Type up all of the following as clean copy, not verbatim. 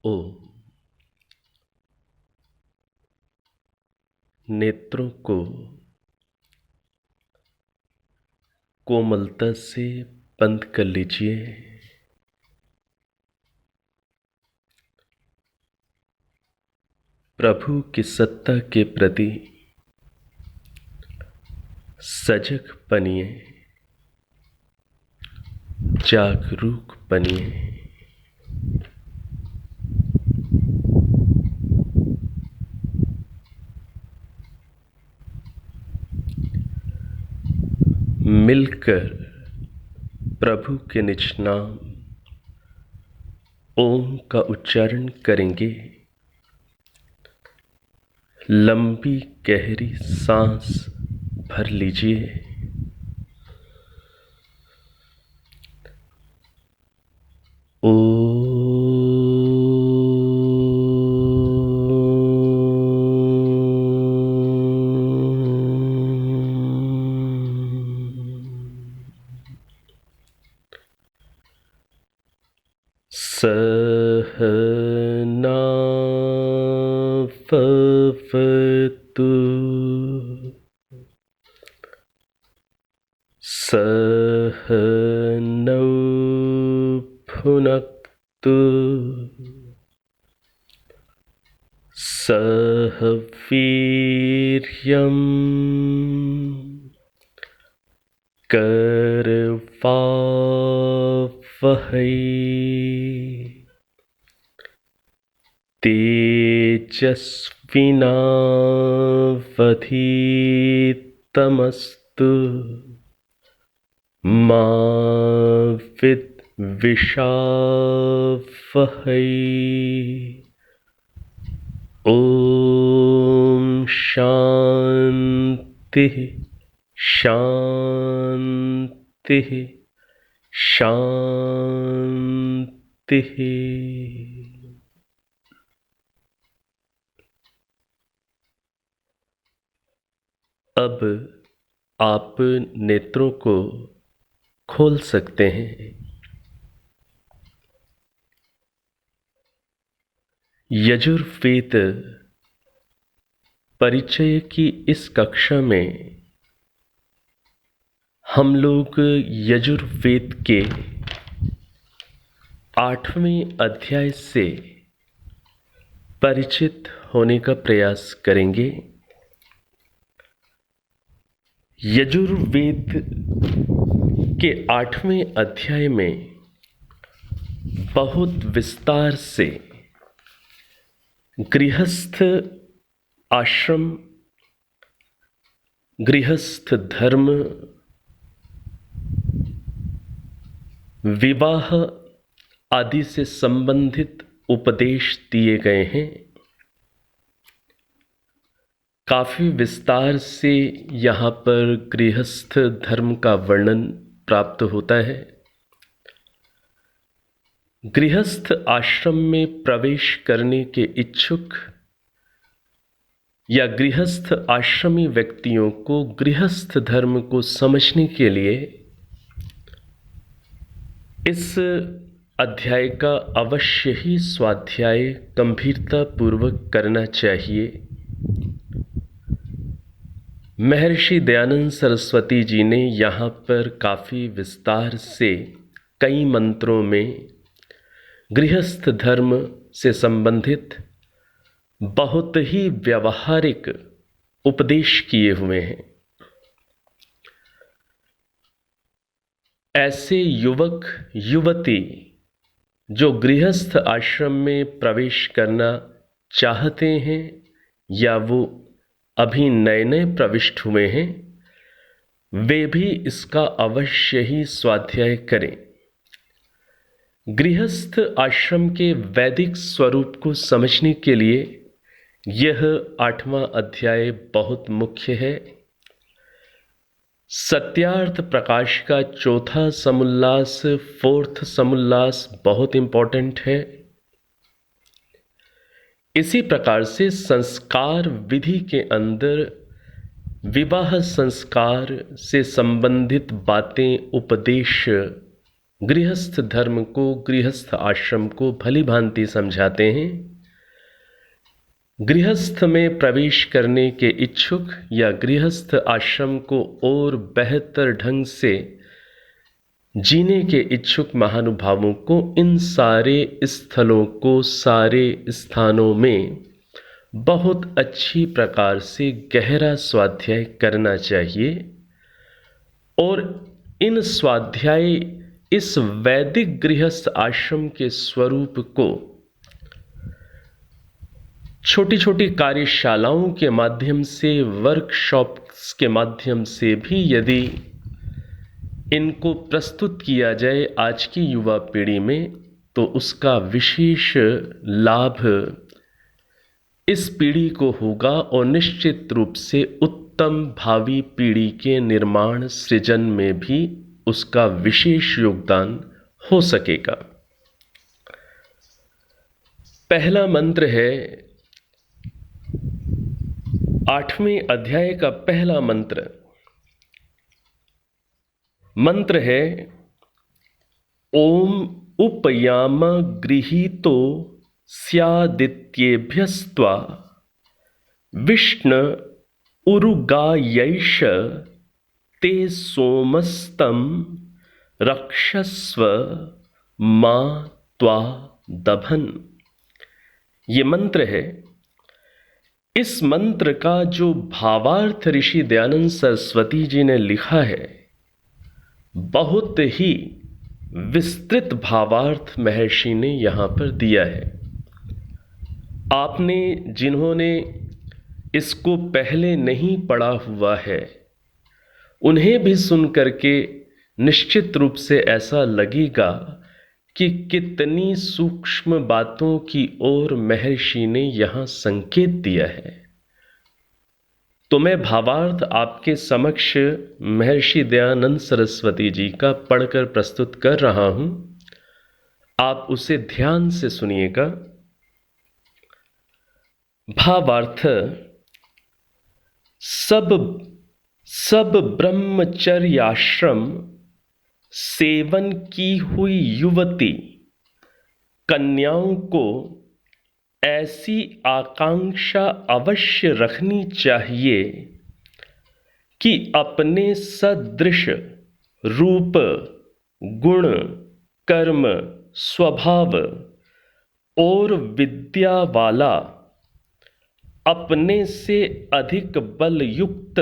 ओम। नेत्रों को कोमलता से बंद कर लीजिए। प्रभु की सत्ता के प्रति सजग बनिए, जागरूक बनिए। मिलकर प्रभु के निज नाम ओम का उच्चारण करेंगे। लंबी गहरी सांस भर लीजिए। सहना भवतु सहनौ भुनक्तु सह वीर्यं करवावहै तेजस्विनावधीतमस्तु मा विद्विषावहै। ओम शांति शांति शांति। अब आप नेत्रों को खोल सकते हैं। यजुर्वेद परिचय की इस कक्षा में हम लोग यजुर्वेद के 8वें अध्याय से परिचित होने का प्रयास करेंगे। यजुर्वेद के 8वें अध्याय में बहुत विस्तार से गृहस्थ आश्रम, गृहस्थ धर्म, विवाह आदि से संबंधित उपदेश दिए गए हैं। काफी विस्तार से यहाँ पर गृहस्थ धर्म का वर्णन प्राप्त होता है। गृहस्थ आश्रम में प्रवेश करने के इच्छुक या गृहस्थ आश्रमी व्यक्तियों को गृहस्थ धर्म को समझने के लिए इस अध्याय का अवश्य ही स्वाध्याय गंभीरता पूर्वक करना चाहिए। महर्षि दयानंद सरस्वती जी ने यहाँ पर काफ़ी विस्तार से कई मंत्रों में गृहस्थ धर्म से संबंधित बहुत ही व्यावहारिक उपदेश किए हुए हैं। ऐसे युवक युवती जो गृहस्थ आश्रम में प्रवेश करना चाहते हैं या वो अभी नए नए प्रविष्ट हुए हैं, वे भी इसका अवश्य ही स्वाध्याय करें। गृहस्थ आश्रम के वैदिक स्वरूप को समझने के लिए यह 8वां अध्याय बहुत मुख्य है। सत्यार्थ प्रकाश का चौथा समुल्लास, 4th समुल्लास बहुत इंपॉर्टेंट है। इसी प्रकार से संस्कार विधि के अंदर विवाह संस्कार से संबंधित बातें, उपदेश गृहस्थ धर्म को, गृहस्थ आश्रम को भली भांति समझाते हैं। गृहस्थ में प्रवेश करने के इच्छुक या गृहस्थ आश्रम को और बेहतर ढंग से जीने के इच्छुक महानुभावों को इन सारे स्थलों को, सारे स्थानों में बहुत अच्छी प्रकार से गहरा स्वाध्याय करना चाहिए और इन स्वाध्याय इस वैदिक गृहस्थ आश्रम के स्वरूप को छोटी छोटी कार्यशालाओं के माध्यम से, वर्कशॉप्स के माध्यम से भी यदि इनको प्रस्तुत किया जाए आज की युवा पीढ़ी में, तो उसका विशेष लाभ इस पीढ़ी को होगा और निश्चित रूप से उत्तम भावी पीढ़ी के निर्माण सृजन में भी उसका विशेष योगदान हो सकेगा। पहला मंत्र है 8वें अध्याय का पहला मंत्र। मंत्र है ओम उपयाम गृहीतो स्यादित्येभ्यस्त्वा विष्णु उरुगायैष ते सोमस्तं रक्षस्व मा त्वा दभन। ये मंत्र है। इस मंत्र का जो भावार्थ ऋषि दयानंद सरस्वती जी ने लिखा है, बहुत ही विस्तृत भावार्थ महर्षि ने यहाँ पर दिया है। आपने जिन्होंने इसको पहले नहीं पढ़ा हुआ है, उन्हें भी सुन करके निश्चित रूप से ऐसा लगेगा कि कितनी सूक्ष्म बातों की ओर महर्षि ने यहाँ संकेत दिया है। तो मैं भावार्थ आपके समक्ष महर्षि दयानंद सरस्वती जी का पढ़कर प्रस्तुत कर रहा हूं, आप उसे ध्यान से सुनिएगा। भावार्थ सब ब्रह्मचर्याश्रम सेवन की हुई युवती कन्याओं को ऐसी आकांक्षा अवश्य रखनी चाहिए कि अपने सदृश रूप, गुण, कर्म, स्वभाव और विद्या वाला, अपने से अधिक बल युक्त,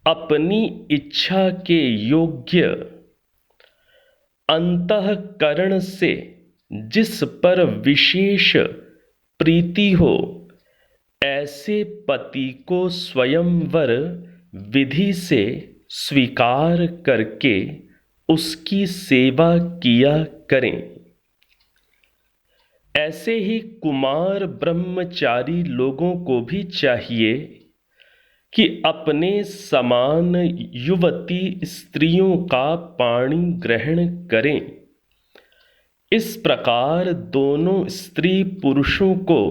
अपनी इच्छा के योग्य, अंतःकरण से जिस पर विशेष प्रीति हो, ऐसे पति को स्वयंवर विधि से स्वीकार करके उसकी सेवा किया करें। ऐसे ही कुमार ब्रह्मचारी लोगों को भी चाहिए कि अपने समान युवती स्त्रियों का पाणी ग्रहण करें। इस प्रकार दोनों स्त्री पुरुषों को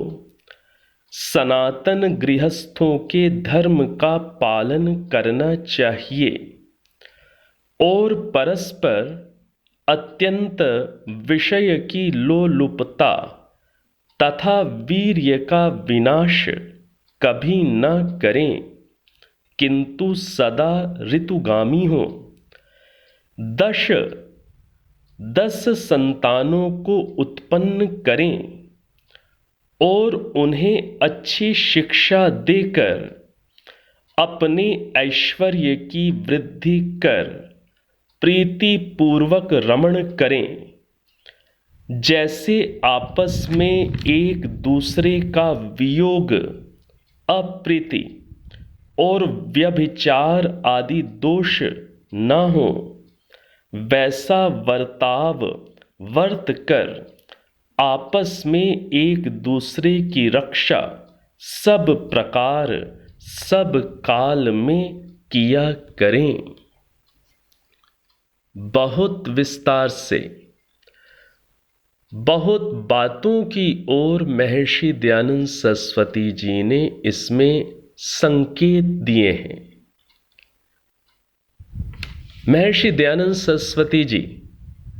सनातन गृहस्थों के धर्म का पालन करना चाहिए और परस्पर अत्यंत विषय की लोलुपता तथा वीर्य का विनाश कभी न करें, किंतु सदा ऋतुगामी हो। 10 संतानों को उत्पन्न करें और उन्हें अच्छी शिक्षा देकर अपने ऐश्वर्य की वृद्धि कर प्रीति पूर्वक रमण करें। जैसे आपस में एक दूसरे का वियोग, अप्रीति और व्यभिचार आदि दोष न हो, वैसा वर्ताव वर्त कर आपस में एक दूसरे की रक्षा सब प्रकार सब काल में किया करें। बहुत विस्तार से, बहुत बातों की ओर महर्षि दयानंद सरस्वती जी ने इसमें संकेत दिए हैं। महर्षि दयानंद सरस्वती जी,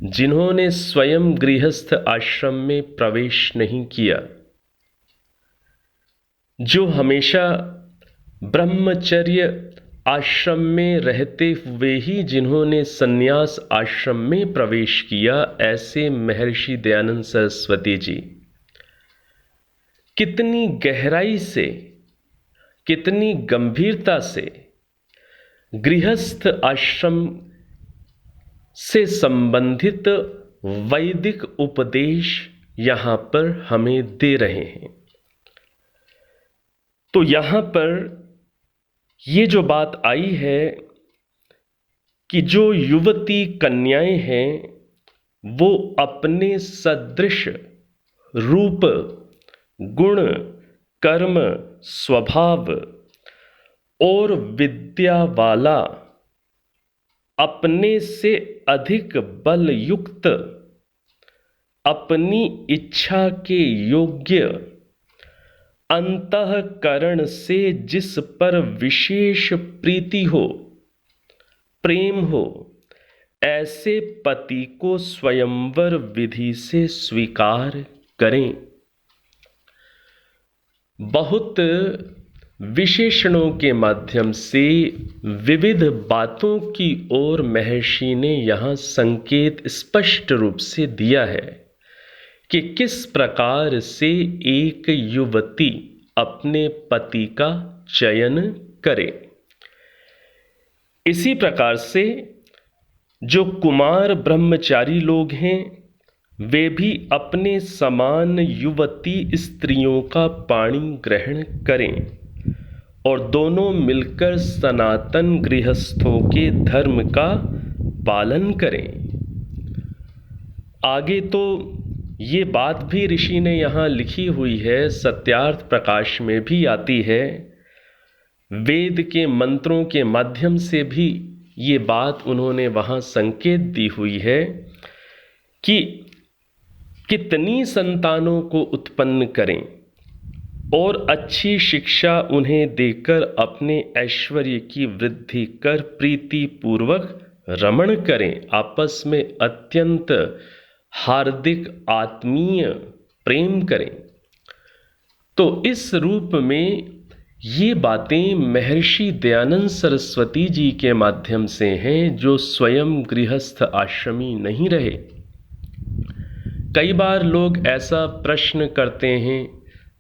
जिन्होंने स्वयं गृहस्थ आश्रम में प्रवेश नहीं किया, जो हमेशा ब्रह्मचर्य आश्रम में रहते हुए ही जिन्होंने संन्यास आश्रम में प्रवेश किया, ऐसे महर्षि दयानंद सरस्वती जी कितनी गहराई से, कितनी गंभीरता से गृहस्थ आश्रम से संबंधित वैदिक उपदेश यहां पर हमें दे रहे हैं। तो यहां पर ये जो बात आई है कि जो युवती कन्याएं हैं वो अपने सदृश रूप, गुण, कर्म, स्वभाव और विद्या वाला, अपने से अधिक बल युक्त, अपनी इच्छा के योग्य, अंतःकरण से जिस पर विशेष प्रीति हो, प्रेम हो, ऐसे पति को स्वयंवर विधि से स्वीकार करें। बहुत विशेषणों के माध्यम से विविध बातों की ओर महर्षि ने यहाँ संकेत स्पष्ट रूप से दिया है कि किस प्रकार से एक युवती अपने पति का चयन करे। इसी प्रकार से जो कुमार ब्रह्मचारी लोग हैं वे भी अपने समान युवती स्त्रियों का पाणी ग्रहण करें और दोनों मिलकर सनातन गृहस्थों के धर्म का पालन करें। आगे तो ये बात भी ऋषि ने यहाँ लिखी हुई है, सत्यार्थ प्रकाश में भी आती है, वेद के मंत्रों के माध्यम से भी ये बात उन्होंने वहाँ संकेत दी हुई है कि कितनी संतानों को उत्पन्न करें और अच्छी शिक्षा उन्हें देकर अपने ऐश्वर्य की वृद्धि कर प्रीति पूर्वक रमण करें, आपस में अत्यंत हार्दिक आत्मीय प्रेम करें। तो इस रूप में ये बातें महर्षि दयानंद सरस्वती जी के माध्यम से हैं, जो स्वयं गृहस्थ आश्रमी नहीं रहे। कई बार लोग ऐसा प्रश्न करते हैं,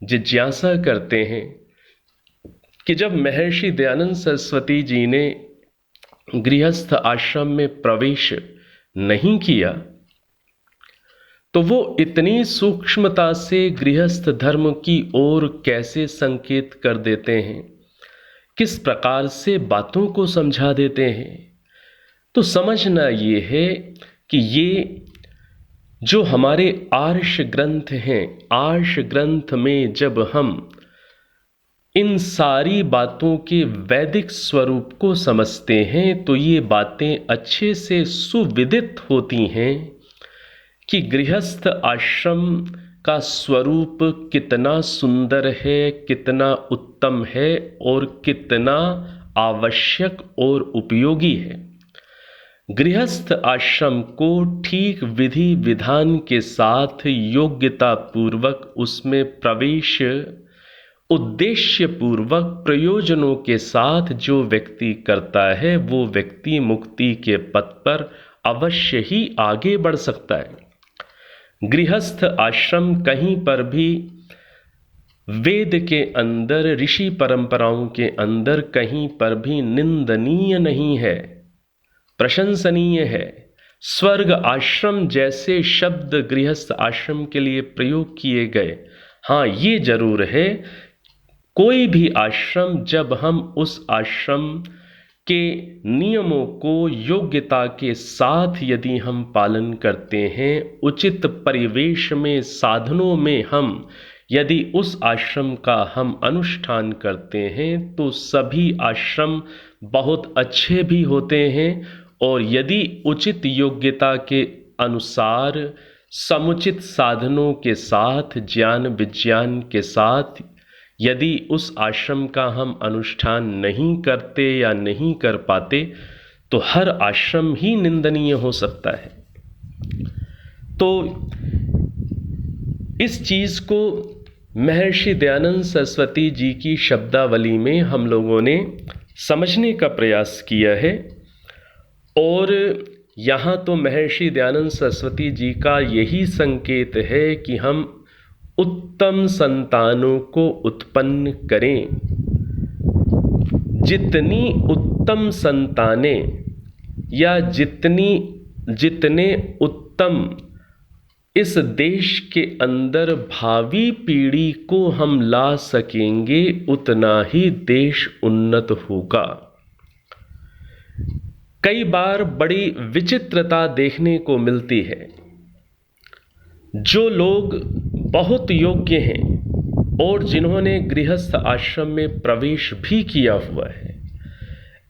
जिज्ञासा करते हैं कि जब महर्षि दयानंद सरस्वती जी ने गृहस्थ आश्रम में प्रवेश नहीं किया तो वो इतनी सूक्ष्मता से गृहस्थ धर्म की ओर कैसे संकेत कर देते हैं, किस प्रकार से बातों को समझा देते हैं। तो समझना ये है कि ये जो हमारे आर्ष ग्रंथ हैं, आर्ष ग्रंथ में जब हम इन सारी बातों के वैदिक स्वरूप को समझते हैं तो ये बातें अच्छे से सुविदित होती हैं कि गृहस्थ आश्रम का स्वरूप कितना सुंदर है, कितना उत्तम है और कितना आवश्यक और उपयोगी है। गृहस्थ आश्रम को ठीक विधि विधान के साथ योग्यता पूर्वक उसमें प्रवेश, उद्देश्य पूर्वक प्रयोजनों के साथ जो व्यक्ति करता है वो व्यक्ति मुक्ति के पथ पर अवश्य ही आगे बढ़ सकता है। गृहस्थ आश्रम कहीं पर भी वेद के अंदर, ऋषि परंपराओं के अंदर कहीं पर भी निंदनीय नहीं है, प्रशंसनीय है। स्वर्ग आश्रम जैसे शब्द गृहस्थ आश्रम के लिए प्रयोग किए गए। हाँ, ये जरूर है, कोई भी आश्रम जब हम उस आश्रम के नियमों को योग्यता के साथ यदि हम पालन करते हैं, उचित परिवेश में, साधनों में हम यदि उस आश्रम का हम अनुष्ठान करते हैं तो सभी आश्रम बहुत अच्छे भी होते हैं। और यदि उचित योग्यता के अनुसार समुचित साधनों के साथ, ज्ञान विज्ञान के साथ यदि उस आश्रम का हम अनुष्ठान नहीं करते या नहीं कर पाते तो हर आश्रम ही निंदनीय हो सकता है। तो इस चीज को महर्षि दयानंद सरस्वती जी की शब्दावली में हम लोगों ने समझने का प्रयास किया है। और यहाँ तो महर्षि दयानंद सरस्वती जी का यही संकेत है कि हम उत्तम संतानों को उत्पन्न करें। जितनी उत्तम संतानें या जितने उत्तम इस देश के अंदर भावी पीढ़ी को हम ला सकेंगे, उतना ही देश उन्नत होगा। कई बार बड़ी विचित्रता देखने को मिलती है। जो लोग बहुत योग्य हैं और जिन्होंने गृहस्थ आश्रम में प्रवेश भी किया हुआ है,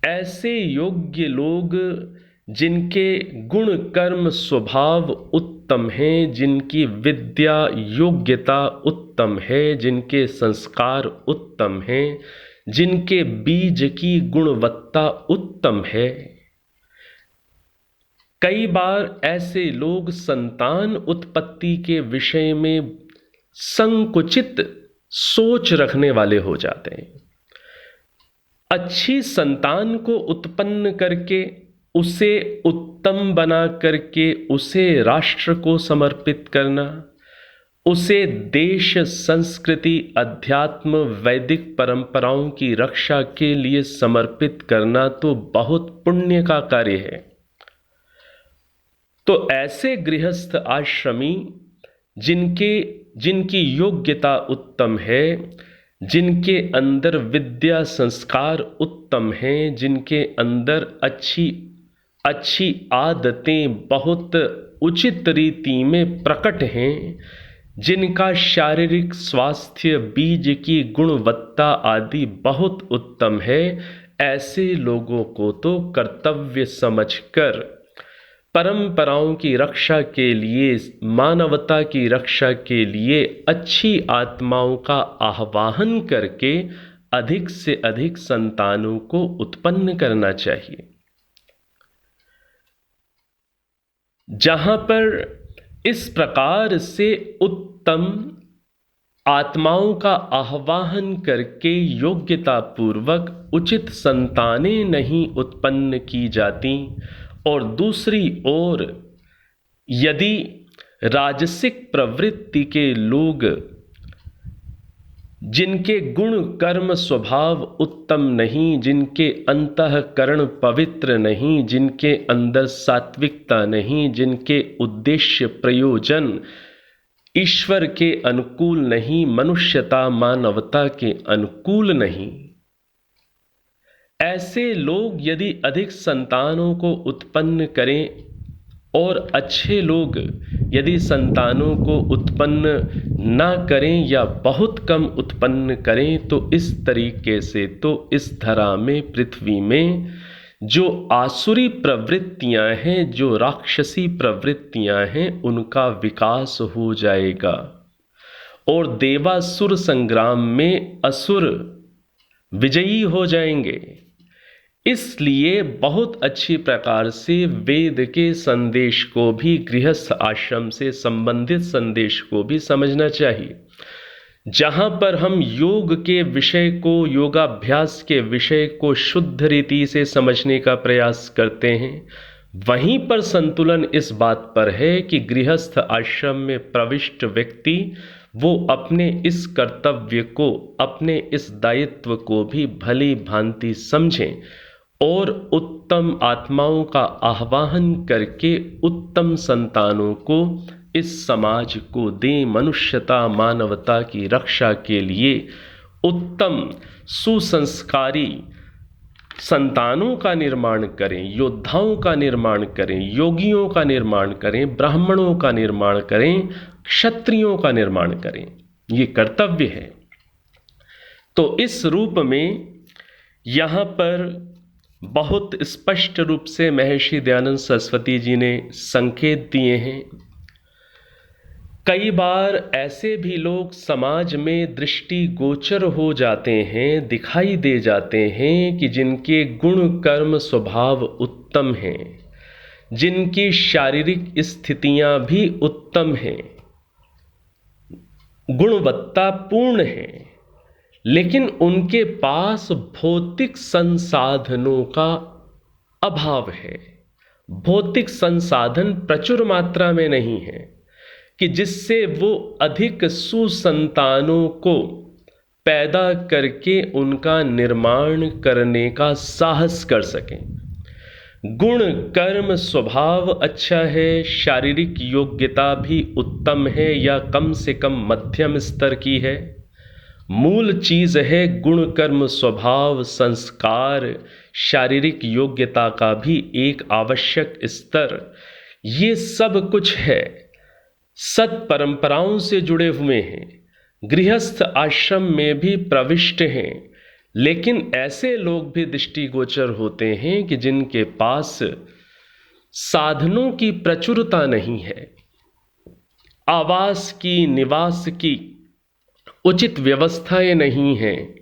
ऐसे योग्य लोग जिनके गुण कर्म स्वभाव उत्तम हैं, जिनकी विद्या योग्यता उत्तम है, जिनके संस्कार उत्तम हैं, जिनके बीज की गुणवत्ता उत्तम है, कई बार ऐसे लोग संतान उत्पत्ति के विषय में संकुचित सोच रखने वाले हो जाते हैं। अच्छी संतान को उत्पन्न करके उसे उत्तम बना करके उसे राष्ट्र को समर्पित करना, उसे देश संस्कृति अध्यात्म वैदिक परंपराओं की रक्षा के लिए समर्पित करना तो बहुत पुण्य का कार्य है। तो ऐसे गृहस्थ आश्रमी जिनकी योग्यता उत्तम है, जिनके अंदर विद्या संस्कार उत्तम हैं, जिनके अंदर अच्छी आदतें बहुत उचित रीति में प्रकट हैं, जिनका शारीरिक स्वास्थ्य बीज की गुणवत्ता आदि बहुत उत्तम है, ऐसे लोगों को तो कर्तव्य समझकर परंपराओं की रक्षा के लिए, मानवता की रक्षा के लिए अच्छी आत्माओं का आह्वान करके अधिक से अधिक संतानों को उत्पन्न करना चाहिए। जहां पर इस प्रकार से उत्तम आत्माओं का आह्वान करके योग्यता पूर्वक उचित संतानें नहीं उत्पन्न की जाती, और दूसरी ओर यदि राजसिक प्रवृत्ति के लोग जिनके गुण कर्म स्वभाव उत्तम नहीं, जिनके अंतःकरण पवित्र नहीं, जिनके अंदर सात्विकता नहीं, जिनके उद्देश्य प्रयोजन ईश्वर के अनुकूल नहीं, मनुष्यता मानवता के अनुकूल नहीं, ऐसे लोग यदि अधिक संतानों को उत्पन्न करें और अच्छे लोग यदि संतानों को उत्पन्न ना करें या बहुत कम उत्पन्न करें, तो इस तरीके से तो इस धरा में, पृथ्वी में जो आसुरी प्रवृत्तियां हैं, जो राक्षसी प्रवृत्तियां हैं, उनका विकास हो जाएगा और देवासुर संग्राम में असुर विजयी हो जाएंगे। इसलिए बहुत अच्छी प्रकार से वेद के संदेश को भी, गृहस्थ आश्रम से संबंधित संदेश को भी समझना चाहिए। जहां पर हम योग के विषय को, योगाभ्यास के विषय को शुद्ध रीति से समझने का प्रयास करते हैं, वहीं पर संतुलन इस बात पर है कि गृहस्थ आश्रम में प्रविष्ट व्यक्ति वो अपने इस कर्तव्य को, अपने इस दायित्व को भी भली भांति समझें और उत्तम आत्माओं का आह्वान करके उत्तम संतानों को इस समाज को दें। मनुष्यता मानवता की रक्षा के लिए उत्तम सुसंस्कारी संतानों का निर्माण करें, योद्धाओं का निर्माण करें, योगियों का निर्माण करें, ब्राह्मणों का निर्माण करें, क्षत्रियों का निर्माण करें। ये कर्तव्य है। तो इस रूप में यहाँ पर बहुत स्पष्ट रूप से महर्षि दयानंद सरस्वती जी ने संकेत दिए हैं कई बार ऐसे भी लोग समाज में दृष्टिगोचर हो जाते हैं, दिखाई दे जाते हैं कि जिनके गुण कर्म स्वभाव उत्तम हैं, जिनकी शारीरिक स्थितियां भी उत्तम हैं, गुणवत्तापूर्ण हैं, लेकिन उनके पास भौतिक संसाधनों का अभाव है। भौतिक संसाधन प्रचुर मात्रा में नहीं है कि जिससे वो अधिक सुसंतानों को पैदा करके उनका निर्माण करने का साहस कर सकें। गुण कर्म स्वभाव अच्छा है, शारीरिक योग्यता भी उत्तम है या कम से कम मध्यम स्तर की है। मूल चीज है गुण कर्म स्वभाव संस्कार, शारीरिक योग्यता का भी एक आवश्यक स्तर, ये सब कुछ है। सत परंपराओं से जुड़े हुए हैं, गृहस्थ आश्रम में भी प्रविष्ट हैं, लेकिन ऐसे लोग भी दृष्टिगोचर होते हैं कि जिनके पास साधनों की प्रचुरता नहीं है, आवास की, निवास की उचित व्यवस्थाएं नहीं हैं,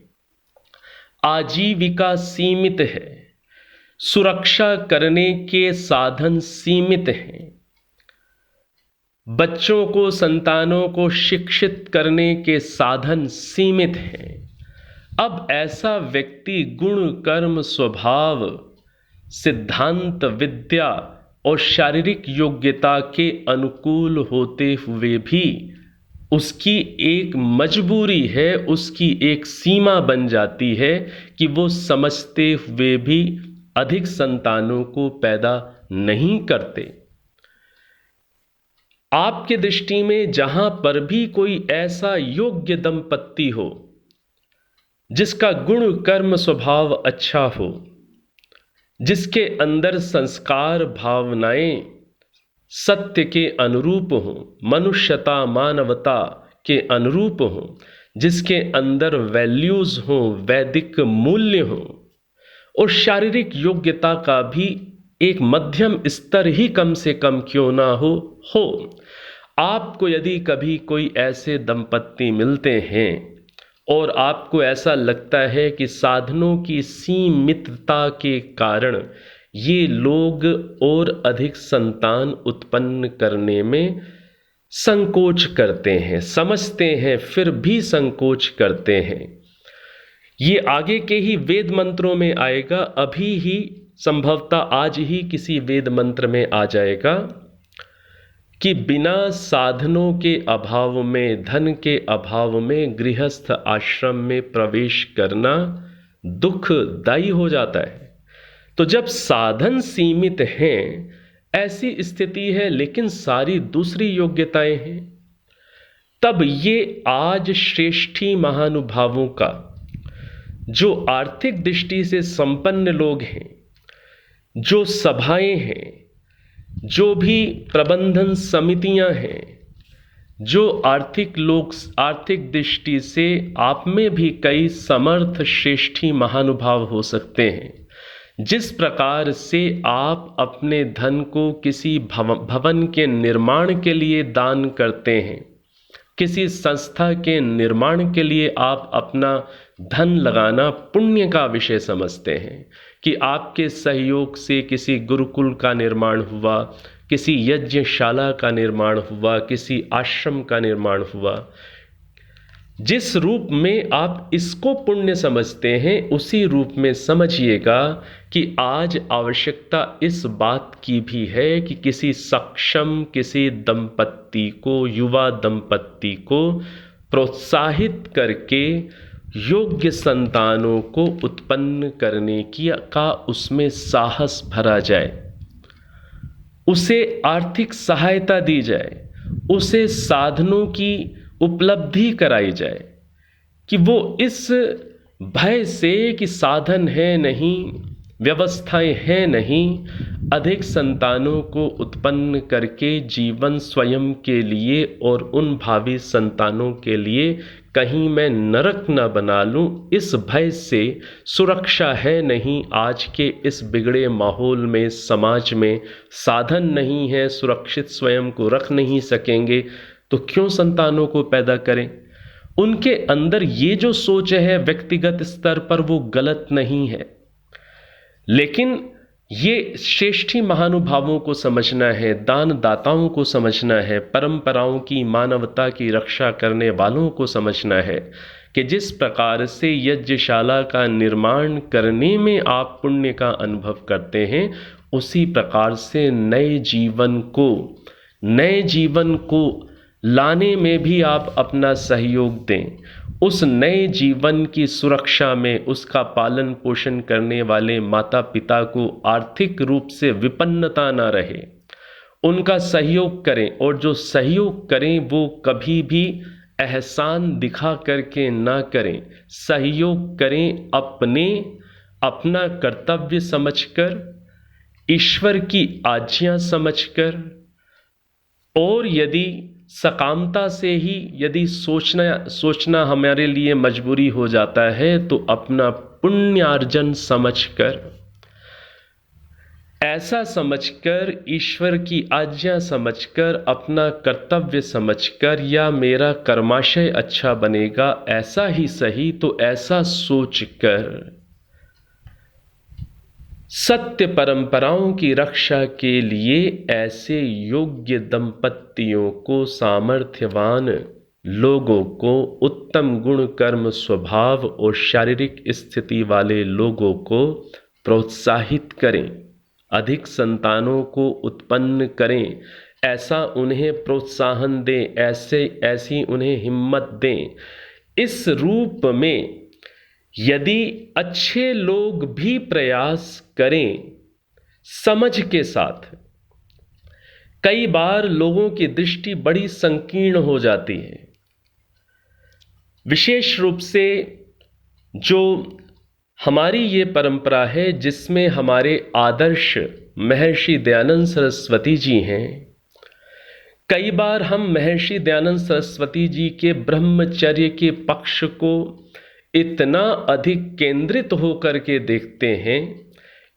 आजीविका सीमित है, सुरक्षा करने के साधन सीमित हैं, बच्चों को, संतानों को शिक्षित करने के साधन सीमित हैं। अब ऐसा व्यक्ति गुण कर्म स्वभाव, सिद्धांत विद्या और शारीरिक योग्यता के अनुकूल होते हुए भी उसकी एक मजबूरी है, उसकी एक सीमा बन जाती है कि वो समझते हुए भी अधिक संतानों को पैदा नहीं करते। आपके दृष्टि में जहां पर भी कोई ऐसा योग्य दंपत्ति हो, जिसका गुण कर्म स्वभाव अच्छा हो, जिसके अंदर संस्कार भावनाएं सत्य के अनुरूप हों, मनुष्यता मानवता के अनुरूप हों, जिसके अंदर वैल्यूज हों, वैदिक मूल्य हों, और शारीरिक योग्यता का भी एक मध्यम स्तर ही कम से कम क्यों ना हो। आपको यदि कभी कोई ऐसे दंपत्ति मिलते हैं और आपको ऐसा लगता है कि साधनों की सीमितता के कारण ये लोग और अधिक संतान उत्पन्न करने में संकोच करते हैं, समझते हैं फिर भी संकोच करते हैं, ये आगे के ही वेद मंत्रों में आएगा। अभी ही संभवतः आज ही किसी वेद मंत्र में आ जाएगा कि बिना साधनों के अभाव में, धन के अभाव में गृहस्थ आश्रम में प्रवेश करना दुखदायी हो जाता है। तो जब साधन सीमित हैं, ऐसी स्थिति है लेकिन सारी दूसरी योग्यताएं हैं, तब ये आज श्रेष्ठी महानुभावों का, जो आर्थिक दृष्टि से संपन्न लोग हैं, जो सभाएं हैं, जो भी प्रबंधन समितियां हैं, जो आर्थिक लोग, आर्थिक दृष्टि से आप में भी कई समर्थ श्रेष्ठी महानुभाव हो सकते हैं, जिस प्रकार से आप अपने धन को किसी भवन के निर्माण के लिए दान करते हैं, किसी संस्था के निर्माण के लिए आप अपना धन लगाना पुण्य का विषय समझते हैं कि आपके सहयोग से किसी गुरुकुल का निर्माण हुआ, किसी यज्ञशाला का निर्माण हुआ, किसी आश्रम का निर्माण हुआ। जिस रूप में आप इसको पुण्य समझते हैं, उसी रूप में समझिएगा कि आज आवश्यकता इस बात की भी है कि किसी सक्षम, किसी दंपत्ति को, युवा दंपत्ति को प्रोत्साहित करके योग्य संतानों को उत्पन्न करने की का उसमें साहस भरा जाए, उसे आर्थिक सहायता दी जाए, उसे साधनों की उपलब्धि कराई जाए कि वो इस भय से कि साधन है नहीं, व्यवस्थाएं हैं नहीं, अधिक संतानों को उत्पन्न करके जीवन स्वयं के लिए और उन भावी संतानों के लिए कहीं मैं नरक न बना लूं, इस भय से सुरक्षा है नहीं। आज के इस बिगड़े माहौल में, समाज में साधन नहीं है, सुरक्षित स्वयं को रख नहीं सकेंगे, तो क्यों संतानों को पैदा करें? उनके अंदर ये जो सोच है व्यक्तिगत स्तर पर वो गलत नहीं है, लेकिन ये श्रेष्ठी महानुभावों को समझना है, दान दाताओं को समझना है, परंपराओं की मानवता की रक्षा करने वालों को समझना है कि जिस प्रकार से यज्ञशाला का निर्माण करने में आप पुण्य का अनुभव करते हैं, उसी प्रकार से नए जीवन को लाने में भी आप अपना सहयोग दें। उस नए जीवन की सुरक्षा में उसका पालन पोषण करने वाले माता पिता को आर्थिक रूप से विपन्नता ना रहे, उनका सहयोग करें। और जो सहयोग करें वो कभी भी एहसान दिखा करके ना करें, सहयोग करें अपना कर्तव्य समझकर, ईश्वर की आज्ञा समझकर, और यदि सकामता से ही यदि सोचना हमारे लिए मजबूरी हो जाता है तो अपना पुण्यार्जन समझकर, ऐसा समझकर, ईश्वर की आज्ञा समझकर, अपना कर्तव्य समझकर, या मेरा कर्माशय अच्छा बनेगा ऐसा ही सही, तो ऐसा सोचकर सत्य परंपराओं की रक्षा के लिए ऐसे योग्य दंपतियों को, सामर्थ्यवान लोगों को, उत्तम गुण कर्म स्वभाव और शारीरिक स्थिति वाले लोगों को प्रोत्साहित करें, अधिक संतानों को उत्पन्न करें, ऐसा उन्हें प्रोत्साहन दें, ऐसी उन्हें हिम्मत दें। इस रूप में यदि अच्छे लोग भी प्रयास करें समझ के साथ, कई बार लोगों की दृष्टि बड़ी संकीर्ण हो जाती है, विशेष रूप से जो हमारी ये परंपरा है जिसमें हमारे आदर्श महर्षि दयानंद सरस्वती जी हैं। कई बार हम महर्षि दयानंद सरस्वती जी के ब्रह्मचर्य के पक्ष को इतना अधिक केंद्रित होकर के देखते हैं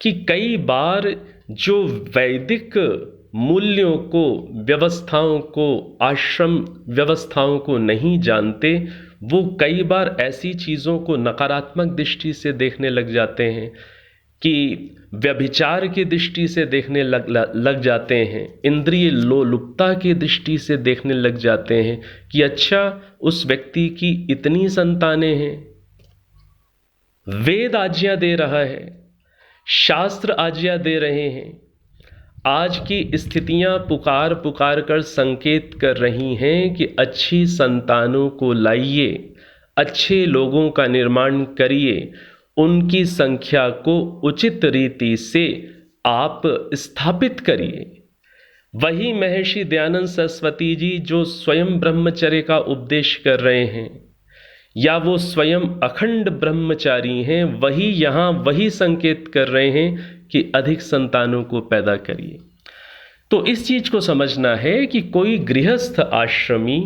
कि कई बार जो वैदिक मूल्यों को, व्यवस्थाओं को, आश्रम व्यवस्थाओं को नहीं जानते, वो कई बार ऐसी चीज़ों को नकारात्मक दृष्टि से देखने लग जाते हैं कि व्यभिचार की दृष्टि से देखने लग जाते हैं, इंद्रिय लोलुपता की दृष्टि से देखने लग जाते हैं कि अच्छा उस व्यक्ति की इतनी संतानें हैं। वेद आज्ञा दे रहा है, शास्त्र आज्ञा दे रहे हैं, आज की स्थितियां पुकार कर संकेत कर रही हैं कि अच्छी संतानों को लाइए, अच्छे लोगों का निर्माण करिए, उनकी संख्या को उचित रीति से आप स्थापित करिए। वही महर्षि दयानंद सरस्वती जी जो स्वयं ब्रह्मचर्य का उपदेश कर रहे हैं, या वो स्वयं अखंड ब्रह्मचारी हैं, वही संकेत कर रहे हैं कि अधिक संतानों को पैदा करिए। तो इस चीज को समझना है कि कोई गृहस्थ आश्रमी,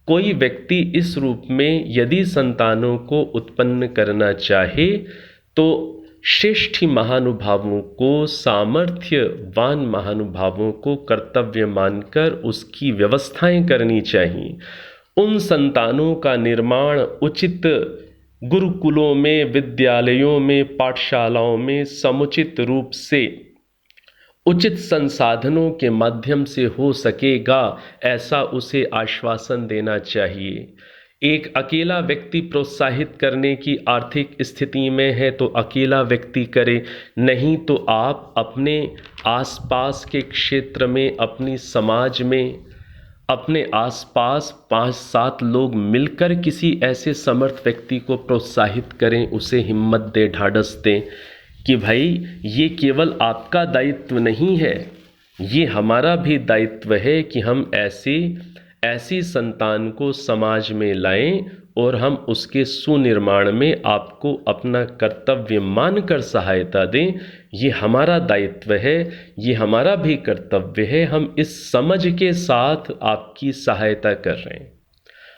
कोई व्यक्ति इस रूप में यदि संतानों को उत्पन्न करना चाहे तो श्रेष्ठ महानुभावों को, सामर्थ्यवान महानुभावों को कर्तव्य मानकर उसकी व्यवस्थाएं करनी चाहिए। उन संतानों का निर्माण उचित गुरुकुलों में, विद्यालयों में, पाठशालाओं में समुचित रूप से उचित संसाधनों के माध्यम से हो सकेगा, ऐसा उसे आश्वासन देना चाहिए। एक अकेला व्यक्ति प्रोत्साहित करने की आर्थिक स्थिति में है तो अकेला व्यक्ति करे, नहीं तो आप अपने आसपास के क्षेत्र में, अपनी समाज में, अपने आसपास 5-7 लोग मिलकर किसी ऐसे समर्थ व्यक्ति को प्रोत्साहित करें, उसे हिम्मत दे, ढाढ़स दें कि भाई ये केवल आपका दायित्व नहीं है, ये हमारा भी दायित्व है कि हम ऐसी संतान को समाज में लाएं और हम उसके सुनिर्माण में आपको अपना कर्तव्य मानकर सहायता दें। ये हमारा दायित्व है, ये हमारा भी कर्तव्य है। हम इस समझ के साथ आपकी सहायता कर रहे हैं।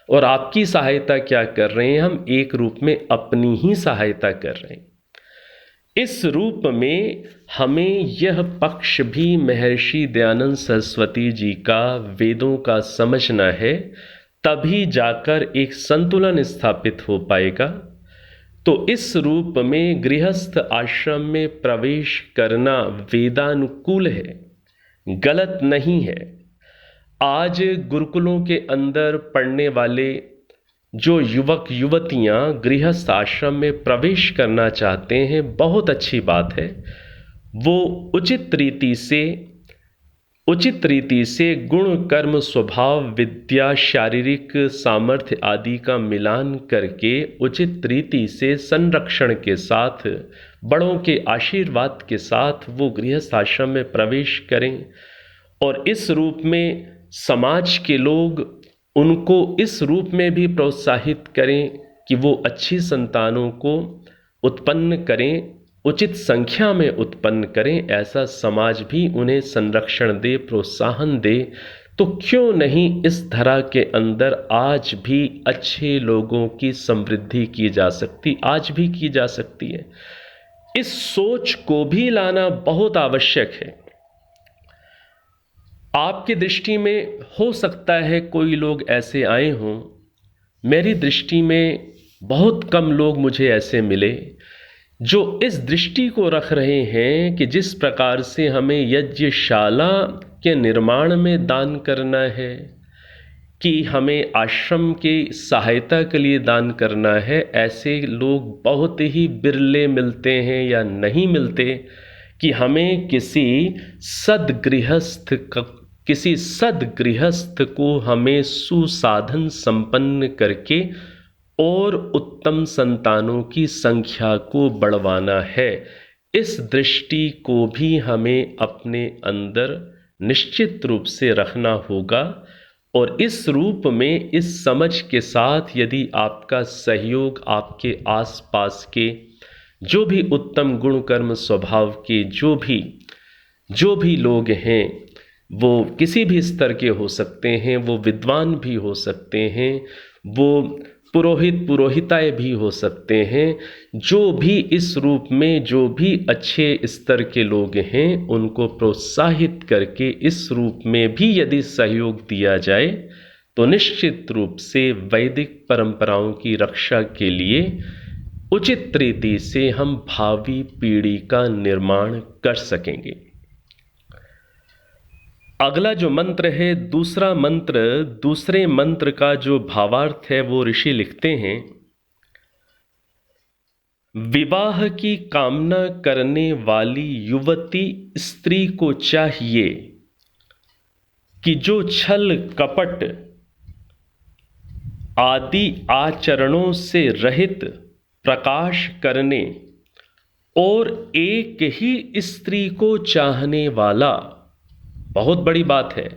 और आपकी सहायता क्या कर रहे हैं? हम एक रूप में अपनी ही सहायता कर रहे हैं। इस रूप में हमें यह पक्ष भी महर्षि दयानंद सरस्वती जी का वेदों का समझना है, तभी जाकर एक संतुलन स्थापित हो पाएगा। तो इस रूप में गृहस्थ आश्रम में प्रवेश करना वेदानुकूल है, गलत नहीं है। आज गुरुकुलों के अंदर पढ़ने वाले जो युवक युवतियां गृहस्थ आश्रम में प्रवेश करना चाहते हैं, बहुत अच्छी बात है। वो उचित रीति से गुण कर्म स्वभाव विद्या शारीरिक सामर्थ्य आदि का मिलान करके उचित रीति से संरक्षण के साथ, बड़ों के आशीर्वाद के साथ वो गृहस्थ आश्रम में प्रवेश करें। और इस रूप में समाज के लोग उनको इस रूप में भी प्रोत्साहित करें कि वो अच्छी संतानों को उत्पन्न करें, उचित संख्या में उत्पन्न करें। ऐसा समाज भी उन्हें संरक्षण दे, प्रोत्साहन दे। तो क्यों नहीं इस धरा के अंदर आज भी अच्छे लोगों की समृद्धि की जा सकती, आज भी की जा सकती है। इस सोच को भी लाना बहुत आवश्यक है। आपकी दृष्टि में हो सकता है कोई लोग ऐसे आए हों, मेरी दृष्टि में बहुत कम लोग मुझे ऐसे मिले जो इस दृष्टि को रख रहे हैं कि जिस प्रकार से हमें यज्ञशाला के निर्माण में दान करना है, कि हमें आश्रम की सहायता के लिए दान करना है, ऐसे लोग बहुत ही बिरले मिलते हैं या नहीं मिलते कि हमें किसी सद्गृहस्थ को हमें सुसाधन संपन्न करके और उत्तम संतानों की संख्या को बढ़वाना है। इस दृष्टि को भी हमें अपने अंदर निश्चित रूप से रखना होगा। और इस रूप में इस समझ के साथ यदि आपका सहयोग आपके आसपास के जो भी उत्तम गुण कर्म स्वभाव के जो भी लोग हैं, वो किसी भी स्तर के हो सकते हैं, वो विद्वान भी हो सकते हैं, वो पुरोहिताएं भी हो सकते हैं, जो भी इस रूप में जो भी अच्छे स्तर के लोग हैं, उनको प्रोत्साहित करके इस रूप में भी यदि सहयोग दिया जाए तो निश्चित रूप से वैदिक परंपराओं की रक्षा के लिए उचित रीति से हम भावी पीढ़ी का निर्माण कर सकेंगे। अगला जो मंत्र है, दूसरे मंत्र का जो भावार्थ है वो ऋषि लिखते हैं, विवाह की कामना करने वाली युवती स्त्री को चाहिए कि जो छल कपट आदि आचरणों से रहित प्रकाश करने और एक ही स्त्री को चाहने वाला, बहुत बड़ी बात है,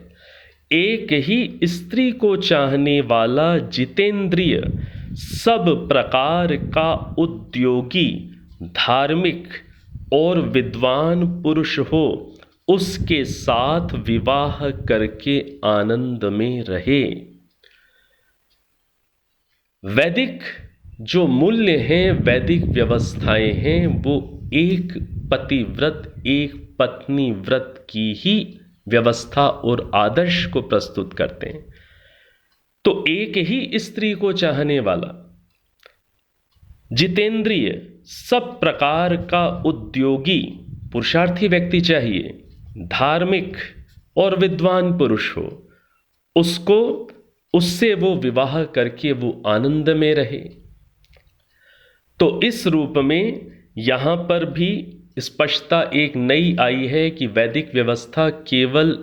एक ही स्त्री को चाहने वाला जितेंद्रिय, सब प्रकार का उद्योगी, धार्मिक और विद्वान पुरुष हो, उसके साथ विवाह करके आनंद में रहे। वैदिक जो मूल्य हैं, वैदिक व्यवस्थाएं हैं, वो एक पतिव्रत एक पत्नी व्रत की ही व्यवस्था और आदर्श को प्रस्तुत करते हैं। तो एक ही स्त्री को चाहने वाला, जितेंद्रिय, सब प्रकार का उद्योगी पुरुषार्थी व्यक्ति चाहिए, धार्मिक और विद्वान पुरुष हो, उससे वो विवाह करके वो आनंद में रहे। तो इस रूप में यहां पर भी स्पष्टता एक नई आई है कि वैदिक व्यवस्था केवल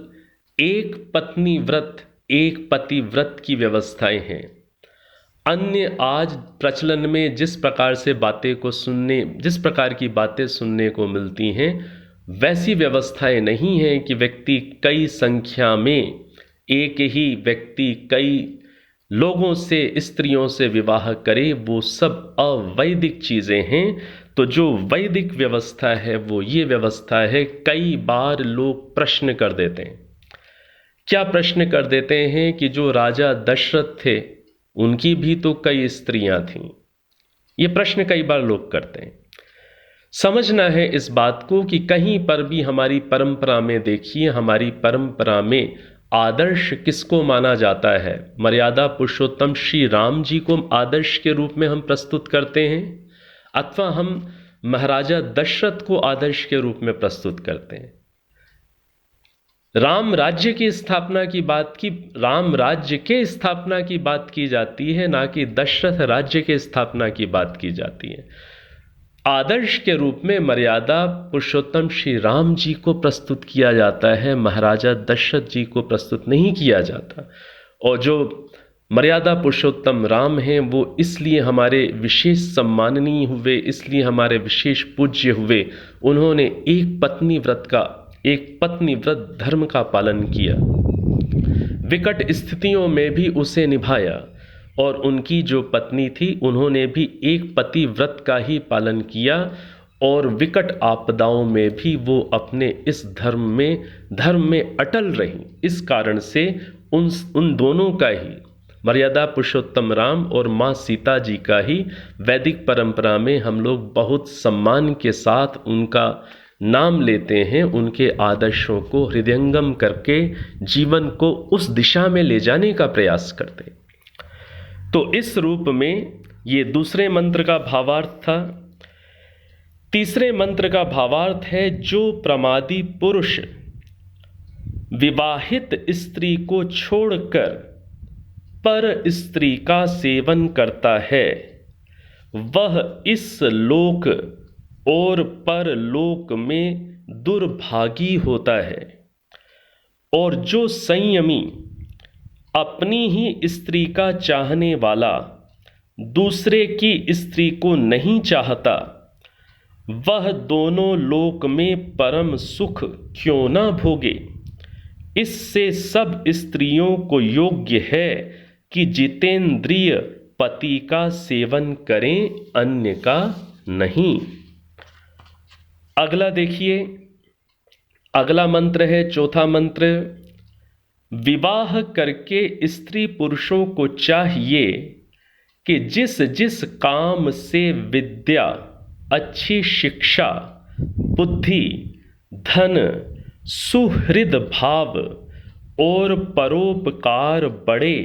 एक पत्नी व्रत एक पति व्रत की व्यवस्थाएं हैं। अन्य आज प्रचलन में जिस प्रकार की बातें सुनने को मिलती हैं, वैसी व्यवस्थाएं नहीं हैं कि व्यक्ति कई संख्या में, एक ही व्यक्ति कई लोगों से, स्त्रियों से विवाह करे। वो सब अवैदिक चीजें हैं। तो जो वैदिक व्यवस्था है वो ये व्यवस्था है। कई बार लोग प्रश्न कर देते हैं, क्या प्रश्न कर देते हैं कि जो राजा दशरथ थे उनकी भी तो कई स्त्रियां थीं। ये प्रश्न कई बार लोग करते हैं। समझना है इस बात को कि कहीं पर भी हमारी परंपरा में देखिए, हमारी परंपरा में आदर्श किसको माना जाता है? मर्यादा पुरुषोत्तम श्री राम जी को आदर्श के रूप में हम प्रस्तुत करते हैं, अथवा हम महाराजा दशरथ को आदर्श के रूप में प्रस्तुत करते हैं। राम राज्य की स्थापना की बात की, राम राज्य के स्थापना की बात की जाती है, ना कि दशरथ राज्य के स्थापना की बात की जाती है। आदर्श के रूप में मर्यादा पुरुषोत्तम श्री राम जी को प्रस्तुत किया जाता है, महाराजा दशरथ जी को प्रस्तुत नहीं किया जाता। और जो मर्यादा पुरुषोत्तम राम हैं वो इसलिए हमारे विशेष सम्माननीय हुए, इसलिए हमारे विशेष पूज्य हुए, उन्होंने एक पत्नी व्रत धर्म का पालन किया, विकट स्थितियों में भी उसे निभाया, और उनकी जो पत्नी थी उन्होंने भी एक पति व्रत का ही पालन किया, और विकट आपदाओं में भी वो अपने इस धर्म में अटल रहीं। इस कारण से उन दोनों का ही, मर्यादा पुरुषोत्तम राम और माँ सीता जी का ही वैदिक परंपरा में हम लोग बहुत सम्मान के साथ उनका नाम लेते हैं, उनके आदर्शों को हृदयंगम करके जीवन को उस दिशा में ले जाने का प्रयास करते हैं। तो इस रूप में ये दूसरे मंत्र का भावार्थ था। तीसरे मंत्र का भावार्थ है, जो प्रमादी पुरुष विवाहित स्त्री को छोड़कर पर स्त्री का सेवन करता है, वह इस लोक और परलोक में दुर्भागी होता है। और जो संयमी, अपनी ही स्त्री का चाहने वाला, दूसरे की स्त्री को नहीं चाहता, वह दोनों लोक में परम सुख क्यों ना भोगे। इससे सब स्त्रियों को योग्य है कि जितेंद्रिय पति का सेवन करें, अन्य का नहीं। अगला देखिए, अगला मंत्र है चौथा मंत्र। विवाह करके स्त्री पुरुषों को चाहिए कि जिस जिस काम से विद्या, अच्छी शिक्षा, बुद्धि, धन, सुहृद भाव और परोपकार बढ़े,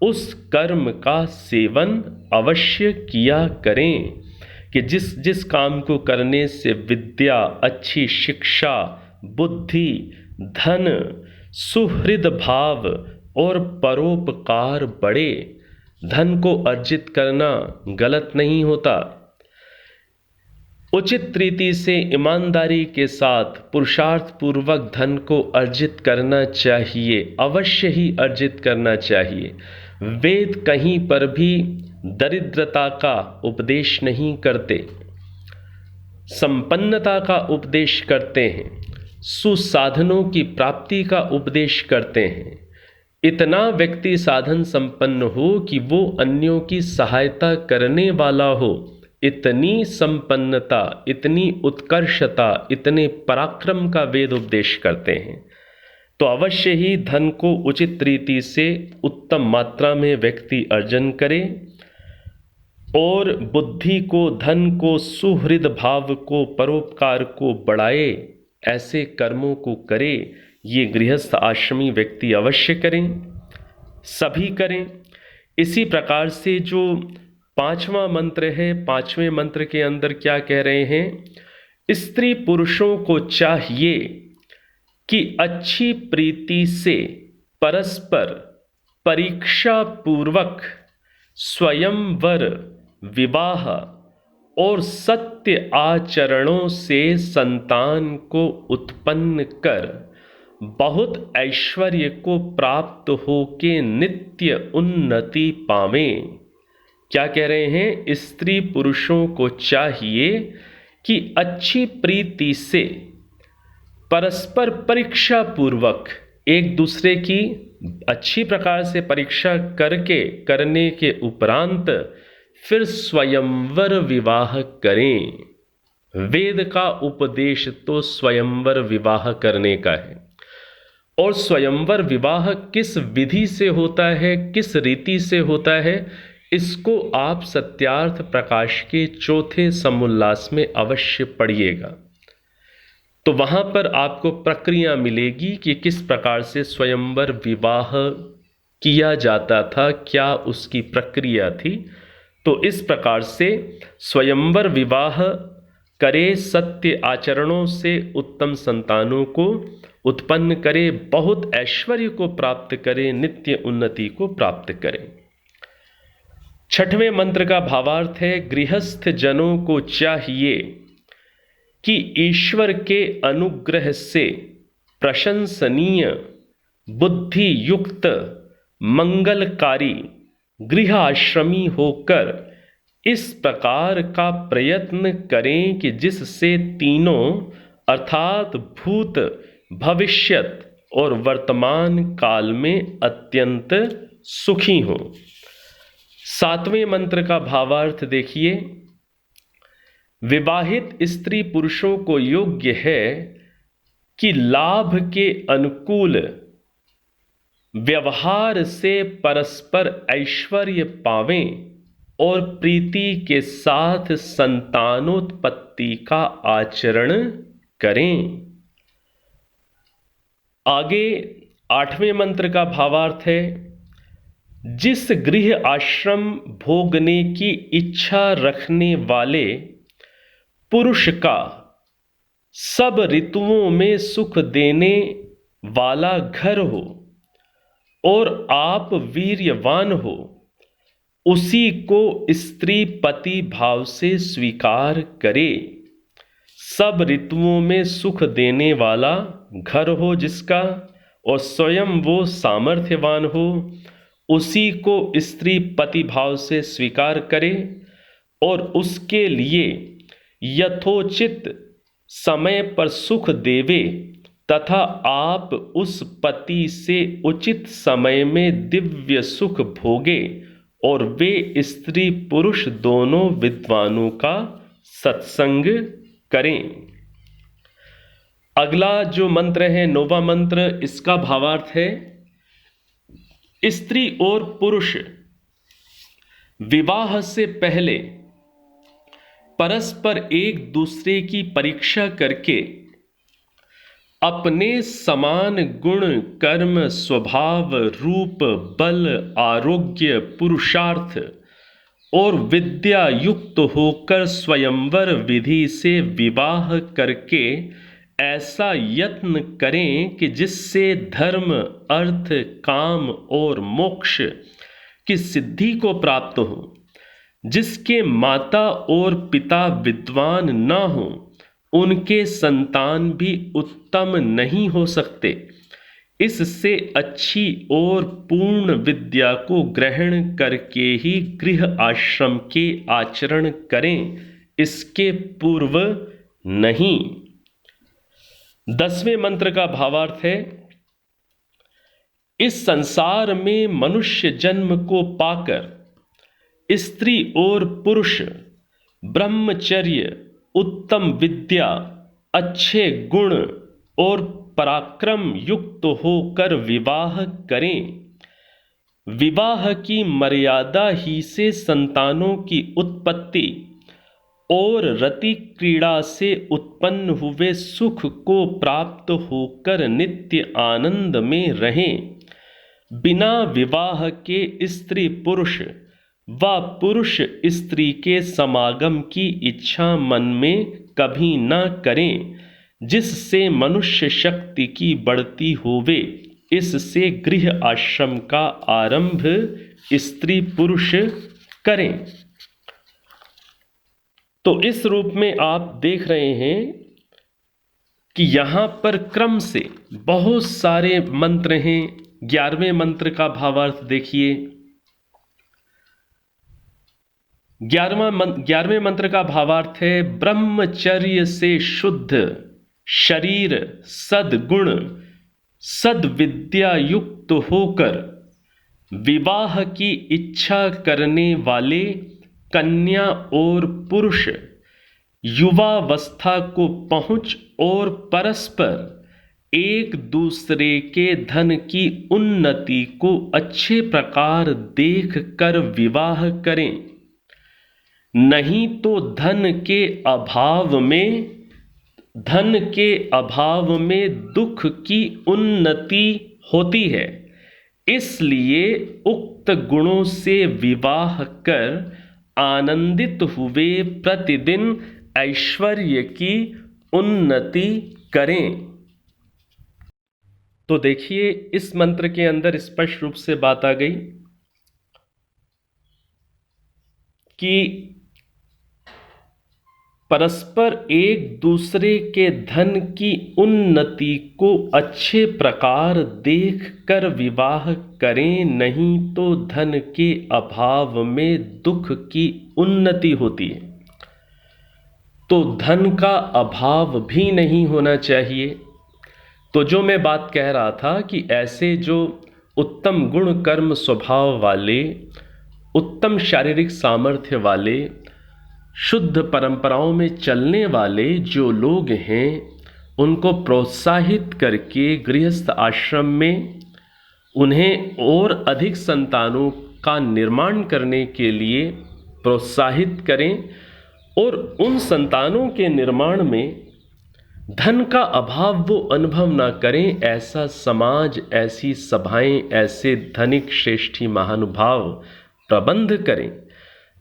उस कर्म का सेवन अवश्य किया करें। कि जिस जिस काम को करने से विद्या, अच्छी शिक्षा, बुद्धि, धन, सुहृद भाव और परोपकार बढ़े। धन को अर्जित करना गलत नहीं होता, उचित रीति से ईमानदारी के साथ पुरुषार्थ पूर्वक धन को अर्जित करना चाहिए, अवश्य ही अर्जित करना चाहिए। वेद कहीं पर भी दरिद्रता का उपदेश नहीं करते, संपन्नता का उपदेश करते हैं, सुसाधनों की प्राप्ति का उपदेश करते हैं। इतना व्यक्ति साधन संपन्न हो कि वो अन्यों की सहायता करने वाला हो, इतनी संपन्नता, इतनी उत्कर्षता, इतने पराक्रम का वेद उपदेश करते हैं। तो अवश्य ही धन को उचित रीति से उत्तम मात्रा में व्यक्ति अर्जन करे, और बुद्धि को, धन को, सुहृद भाव को, परोपकार को बढ़ाए, ऐसे कर्मों को करे। ये गृहस्थ आश्रमी व्यक्ति अवश्य करें, सभी करें। इसी प्रकार से जो पांचवा मंत्र है, पांचवें मंत्र के अंदर क्या कह रहे हैं? स्त्री पुरुषों को चाहिए कि अच्छी प्रीति से परस्पर परीक्षा पूर्वक स्वयंवर, विवाह और सत्य आचरणों से संतान को उत्पन्न कर बहुत ऐश्वर्य को प्राप्त होके नित्य उन्नति पावें। क्या कह रहे हैं? स्त्री पुरुषों को चाहिए कि अच्छी प्रीति से परस्पर परीक्षा पूर्वक एक दूसरे की अच्छी प्रकार से परीक्षा करने के उपरांत फिर स्वयंवर विवाह करें। वेद का उपदेश तो स्वयंवर विवाह करने का है, और स्वयंवर विवाह किस विधि से होता है, किस रीति से होता है? इसको आप सत्यार्थ प्रकाश के चौथे समुल्लास में अवश्य पढ़िएगा। तो वहां पर आपको प्रक्रिया मिलेगी कि किस प्रकार से स्वयंवर विवाह किया जाता था, क्या उसकी प्रक्रिया थी। तो इस प्रकार से स्वयंवर विवाह करे, सत्य आचरणों से उत्तम संतानों को उत्पन्न करे, बहुत ऐश्वर्य को प्राप्त करे, नित्य उन्नति को प्राप्त करे। छठवें मंत्र का भावार्थ है, गृहस्थ जनों को चाहिए कि ईश्वर के अनुग्रह से प्रशंसनीय, बुद्धि युक्त, मंगलकारी गृह आश्रमी होकर इस प्रकार का प्रयत्न करें कि जिससे तीनों अर्थात भूत, भविष्यत और वर्तमान काल में अत्यंत सुखी हो। सातवें मंत्र का भावार्थ देखिए, विवाहित स्त्री पुरुषों को योग्य है कि लाभ के अनुकूल व्यवहार से परस्पर ऐश्वर्य पावें और प्रीति के साथ संतानोत्पत्ति का आचरण करें। आगे आठवें मंत्र का भावार्थ है, जिस गृह आश्रम भोगने की इच्छा रखने वाले पुरुष का सब ऋतुओं में सुख देने वाला घर हो और आप वीर्यवान हो, उसी को स्त्री पति भाव से स्वीकार करे। सब ऋतुओं में सुख देने वाला घर हो जिसका, और स्वयं वो सामर्थ्यवान हो, उसी को स्त्री पति भाव से स्वीकार करे और उसके लिए यथोचित समय पर सुख देवे तथा आप उस पति से उचित समय में दिव्य सुख भोगे और वे स्त्री पुरुष दोनों विद्वानों का सत्संग करें। अगला जो मंत्र है, नौवां मंत्र, इसका भावार्थ है, स्त्री और पुरुष विवाह से पहले परस्पर एक दूसरे की परीक्षा करके अपने समान गुण, कर्म, स्वभाव, रूप, बल, आरोग्य, पुरुषार्थ और विद्या युक्त होकर स्वयंवर विधि से विवाह करके ऐसा यत्न करें कि जिससे धर्म, अर्थ, काम और मोक्ष की सिद्धि को प्राप्त हो। जिसके माता और पिता विद्वान न हो, उनके संतान भी उत्तम नहीं हो सकते। इससे अच्छी और पूर्ण विद्या को ग्रहण करके ही गृह आश्रम के आचरण करें, इसके पूर्व नहीं। 10वें मंत्र का भावार्थ है, इस संसार में मनुष्य जन्म को पाकर स्त्री और पुरुष ब्रह्मचर्य, उत्तम विद्या, अच्छे गुण और पराक्रम युक्त होकर विवाह करें। विवाह की मर्यादा ही से संतानों की उत्पत्ति और रति क्रीड़ा से उत्पन्न हुए सुख को प्राप्त होकर नित्य आनंद में रहें। बिना विवाह के स्त्री पुरुष व पुरुष स्त्री के समागम की इच्छा मन में कभी न करें, जिससे मनुष्य शक्ति की बढ़ती होवे। इससे गृह आश्रम का आरंभ स्त्री पुरुष करें। तो इस रूप में आप देख रहे हैं कि यहां पर क्रम से बहुत सारे मंत्र हैं। 11वें मंत्र का भावार्थ देखिए। 11वें मंत्र का भावार्थ है, ब्रह्मचर्य से शुद्ध शरीर, सद्गुण, सद्विद्या युक्त होकर विवाह की इच्छा करने वाले कन्या और पुरुष युवावस्था को पहुंच और परस्पर एक दूसरे के धन की उन्नति को अच्छे प्रकार देख कर विवाह करें, नहीं तो धन के अभाव में दुख की उन्नति होती है। इसलिए उक्त गुणों से विवाह कर आनंदित हुए प्रतिदिन ऐश्वर्य की उन्नति करें। तो देखिए, इस मंत्र के अंदर स्पष्ट रूप से बात आ गई कि परस्पर एक दूसरे के धन की उन्नति को अच्छे प्रकार देख कर विवाह करें, नहीं तो धन के अभाव में दुख की उन्नति होती है। तो धन का अभाव भी नहीं होना चाहिए। तो जो मैं बात कह रहा था कि ऐसे जो उत्तम गुण कर्म स्वभाव वाले, उत्तम शारीरिक सामर्थ्य वाले, शुद्ध परंपराओं में चलने वाले जो लोग हैं, उनको प्रोत्साहित करके गृहस्थ आश्रम में उन्हें और अधिक संतानों का निर्माण करने के लिए प्रोत्साहित करें और उन संतानों के निर्माण में धन का अभाव वो अनुभव ना करें। ऐसा समाज, ऐसी सभाएं, ऐसे धनिक श्रेष्ठी महानुभाव प्रबंध करें,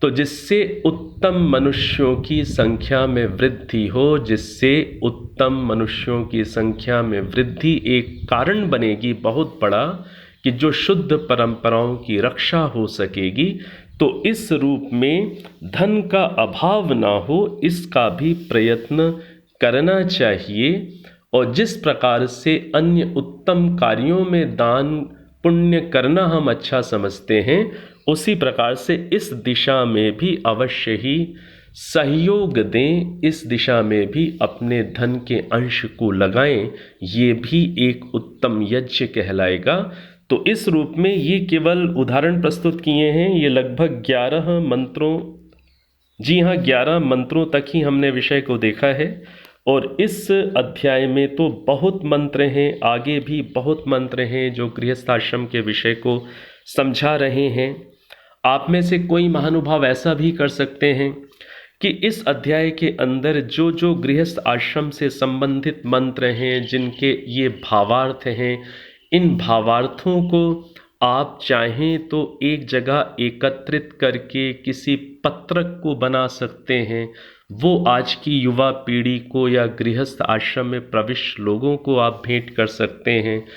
तो जिससे उत्तम मनुष्यों की संख्या में वृद्धि हो, जिससे उत्तम मनुष्यों की संख्या में वृद्धि एक कारण बनेगी बहुत बड़ा, कि जो शुद्ध परंपराओं की रक्षा हो सकेगी। तो इस रूप में धन का अभाव ना हो, इसका भी प्रयत्न करना चाहिए। और जिस प्रकार से अन्य उत्तम कार्यों में दान पुण्य करना हम अच्छा समझते हैं, उसी प्रकार से इस दिशा में भी अवश्य ही सहयोग दें, इस दिशा में भी अपने धन के अंश को लगाएं। ये भी एक उत्तम यज्ञ कहलाएगा। तो इस रूप में ये केवल उदाहरण प्रस्तुत किए हैं। ये लगभग 11 मंत्रों, जी हाँ 11 मंत्रों तक ही हमने विषय को देखा है। और इस अध्याय में तो बहुत मंत्र हैं, आगे भी बहुत मंत्र हैं जो गृहस्थाश्रम के विषय को समझा रहे हैं। आप में से कोई महानुभाव ऐसा भी कर सकते हैं कि इस अध्याय के अंदर जो जो गृहस्थ आश्रम से संबंधित मंत्र हैं, जिनके ये भावार्थ हैं, इन भावार्थों को आप चाहें तो एक जगह एकत्रित करके किसी पत्रक को बना सकते हैं। वो आज की युवा पीढ़ी को या गृहस्थ आश्रम में प्रविष्ट लोगों को आप भेंट कर सकते हैं।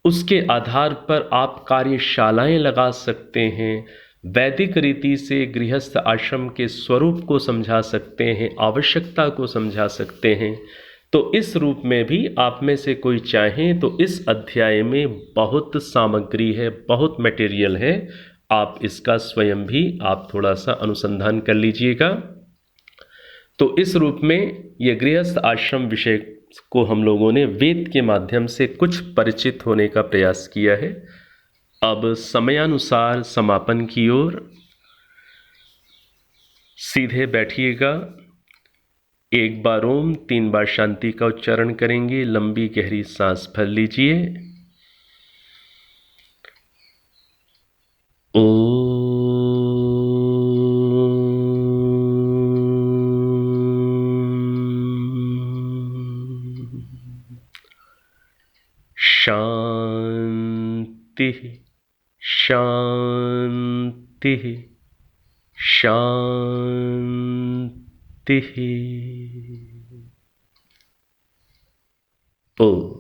उसके आधार पर आप कार्यशालाएं लगा सकते हैं, वैदिक रीति से गृहस्थ आश्रम के स्वरूप को समझा सकते हैं, आवश्यकता को समझा सकते हैं। तो इस रूप में भी आप में से कोई चाहें तो इस अध्याय में बहुत सामग्री है, बहुत मटेरियल है। आप इसका स्वयं भी आप थोड़ा सा अनुसंधान कर लीजिएगा। तो इस रूप में ये गृहस्थ आश्रम विषय को हम लोगों ने वेद के माध्यम से कुछ परिचित होने का प्रयास किया है। अब समयानुसार समापन की ओर सीधे बैठिएगा। एक बार ओम, 3 बार शांति का उच्चारण करेंगे। लंबी गहरी सांस भर लीजिए। शांति शांति शांति। ओ